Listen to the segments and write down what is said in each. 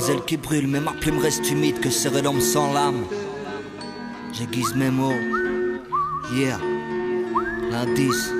Les ailes qui brûlent, mais ma plume reste humide que serait l'homme sans l'âme. J'aiguise mes mots, yeah. L'indice,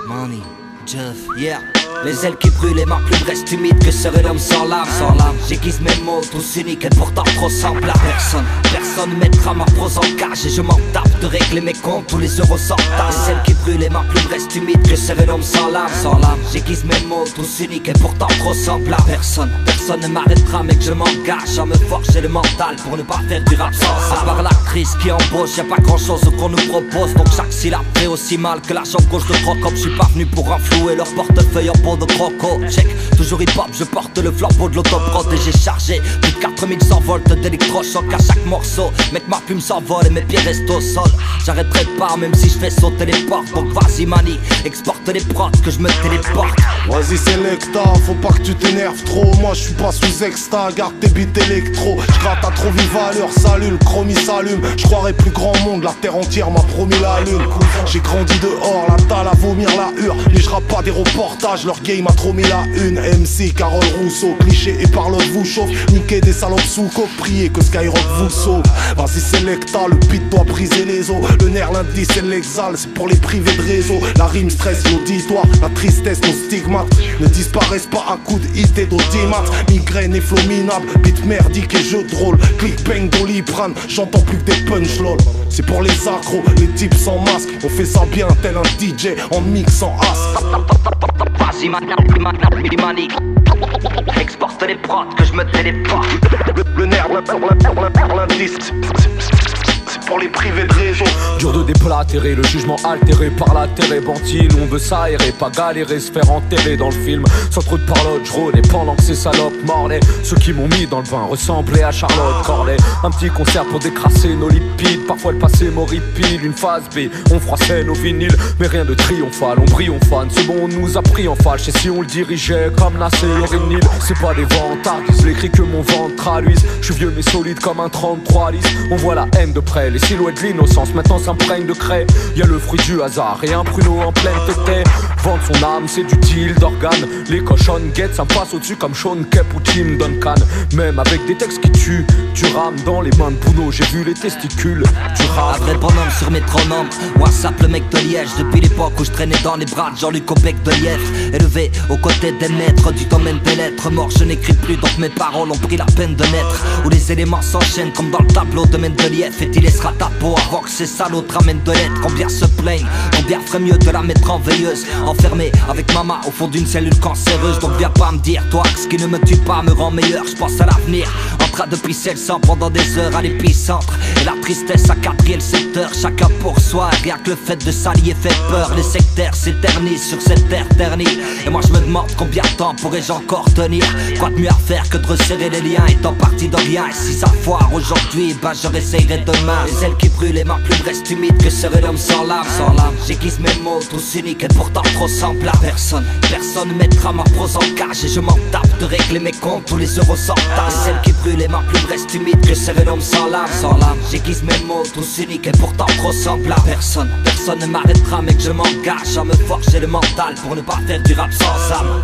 money, Jeff, yeah. Les ailes qui brûlent et ma plume reste humide que serait l'homme sans l'âme. J'aiguise mes mots tous uniques et pourtant trop semblables à personne. Personne mettra ma prose en cage et je m'en tape de régler mes comptes, tous les euros sortent. Les ailes qui brûlent et ma plume reste humide que serait l'homme sans l'âme. J'aiguise mes mots tous uniques et pourtant trop semblables à personne. Personne ne m'arrêtera mais que je m'engage à me forger le mental pour ne pas faire du rap sans. À part l'actrice qui embauche, y'a pas grand chose qu'on nous propose. Donc chaque syllabe fait aussi mal que l'argent gauche de Crocop. Je suis pas venu pour renflouer leur portefeuille en de croco, check, toujours hip hop, je porte le flambeau de l'autoprod et j'ai chargé plus de 4100 volts d'électrochoc à chaque morceau. Mec, ma plume s'envole et mes pieds restent au sol. J'arrêterai pas même si je fais sauter les portes. Donc vas-y mani, exporte les prods que je me téléporte. Vas-y Selecta, faut pas que tu t'énerves trop. Moi je suis pas sous exta, garde tes beats électro. J'gratte à trop vive valeur, salut, le chromie s'allume. J'croirais plus grand monde, la terre entière m'a promis la lune. J'ai grandi dehors, la dalle à vomir la hure. Mais j'rappe pas des reportages, leur game a trop mis la une. MC, Carole Rousseau, cliché et parlotte vous chauffe. Niquer des salopes sous coke, priez que Skyrock vous sauve. Vas-y Selecta, le beat doit briser les os. Le nerf, l'indice et l'exhale, c'est pour les privés de réseau. La rime stresse l'auditoire, la tristesse, nos stigmates ne disparaissent pas à coups de hit et d'audimat. Migraine et flow minable, beat merdique et jeu de rôle. Click bang doliprane, j'entends plus que des punch lol. C'est pour les accros, les types sans masque. On fait ça bien tel un DJ en mix en as. Vas-y mani, exporte les prods que je me téléporte. Le nerf, l'indice, c'est pour les privés de réseau. Dur de déplatérer, le jugement altéré par la térébenthine. On veut s'aérer, pas galérer, se faire enterrer dans le film. Sans trop de parlotte, je rôdais pendant que ces salopes morlaient. Ceux qui m'ont mis dans le vin ressemblaient à Charlotte Corley. Un petit concert pour décrasser nos lipides. Parfois le passé m'horripile, une phase B. On froissait nos vinyles, mais rien de triomphal. On brille, on fan, c'est bon, on nous a pris en fâche. Et si on le dirigeait comme Nassé Orinil, c'est pas des vantardises, les cris que mon ventre traduise. Je suis vieux mais solide comme un 33 lisse. On voit la haine de près, les silhouettes de l'innocence maintenant s'imprègnent de craie. Y'a le fruit du hasard et un pruneau en pleine tête. Vendre son âme c'est du deal d'organes. Les cochonnes guettent, ça me passe au-dessus comme Sean Kep ou Tim Duncan. Même avec des textes qui tuent, tu rames dans les mains de Bruno. J'ai vu les testicules, tu rames. Un vrai bonhomme sur métronome, moi sape le mec de Liège. Depuis l'époque où je traînais dans les bras de Jean-Luc au bec de lièvre. Élevé aux côtés des maîtres du domaine des lettres. Mort je n'écris plus donc mes paroles ont pris la peine de naître. Où les éléments s'enchaînent comme dans le tableau de Mendeleïev. Et il laissera ta peau avant que ces salauds te ramènent de l'aide. Combien se plaignent, combien ferait mieux de la mettre en veilleuse. Enfermée avec maman au fond d'une cellule cancéreuse. Donc viens pas me dire toi que ce qui ne me tue pas me rend meilleur. Je pense à l'avenir, en train de pisser le sang pendant des heures à l'épicentre. Et la tristesse a quadrillé le secteur, chacun pour soi. Rien que le fait de s'allier fait peur. Les sectaires s'éternisent sur cette terre ternie. Et moi je me demande combien de temps pourrais-je encore tenir. Quoi de mieux à faire que de resserrer les liens étant parti de rien. Et si ça foire aujourd'hui, bah je réessayerai demain. Les ailes qui brûlent et ma plume reste humide que serait l'homme sans l'âme. J'aiguise mes mots tous uniques et pourtant trop semblables à personne. Personne mettra ma prose en cage et je m'en tape de régler mes comptes, tous les euros sortent. Les ailes qui brûlent et ma plume reste humide que serait l'homme sans l'âme. J'aiguise mes mots tous uniques et pourtant trop semblables à personne. Personne ne m'arrêtera mais que je m'engage à me forger le mental pour ne pas faire du rap sans âme.